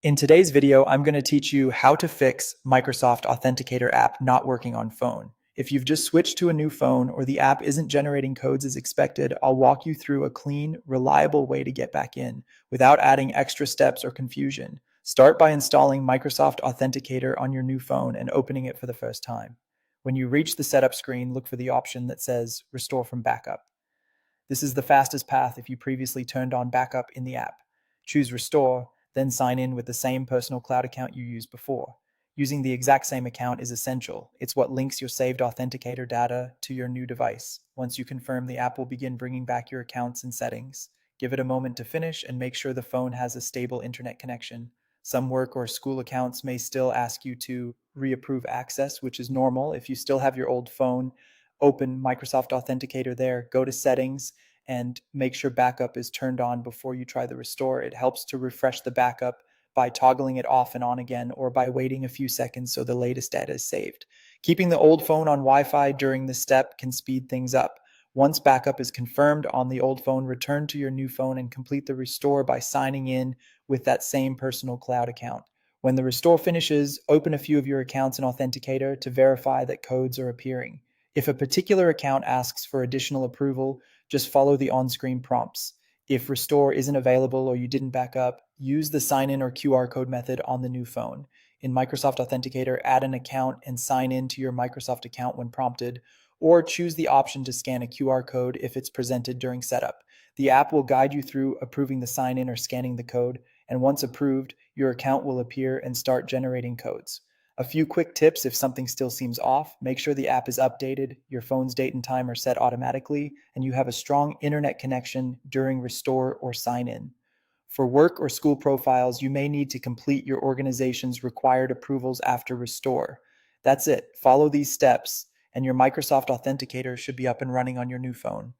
In today's video, I'm going to teach you how to fix Microsoft Authenticator app not working on phone. If you've just switched to a new phone or the app isn't generating codes as expected, I'll walk you through a clean, reliable way to get back in without adding extra steps or confusion. Start by installing Microsoft Authenticator on your new phone and opening it for the first time. When you reach the setup screen, look for the option that says Restore from Backup. This is the fastest path if you previously turned on backup in the app. Choose Restore, then sign in with the same personal cloud account you used before. Using the exact same account is essential. It's what links your saved Authenticator data to your new device. Once you confirm, the app will begin bringing back your accounts and settings. Give it a moment to finish and make sure the phone has a stable internet connection. Some work or school accounts may still ask you to reapprove access, which is normal. If you still have your old phone, open Microsoft Authenticator there, go to settings, and make sure backup is turned on before you try the restore. It helps to refresh the backup by toggling it off and on again, or by waiting a few seconds so the latest data is saved. Keeping the old phone on Wi-Fi during this step can speed things up. Once backup is confirmed on the old phone, return to your new phone and complete the restore by signing in with that same personal cloud account. When the restore finishes, open a few of your accounts in Authenticator to verify that codes are appearing. If a particular account asks for additional approval, just follow the on-screen prompts. If Restore isn't available or you didn't back up, use the sign-in or QR code method on the new phone. In Microsoft Authenticator, add an account and sign in to your Microsoft account when prompted, or choose the option to scan a QR code if it's presented during setup. The app will guide you through approving the sign-in or scanning the code, and once approved, your account will appear and start generating codes. A few quick tips: if something still seems off, make sure the app is updated, your phone's date and time are set automatically, and you have a strong internet connection during restore or sign in. For work or school profiles, you may need to complete your organization's required approvals after restore. That's it. Follow these steps, and your Microsoft Authenticator should be up and running on your new phone.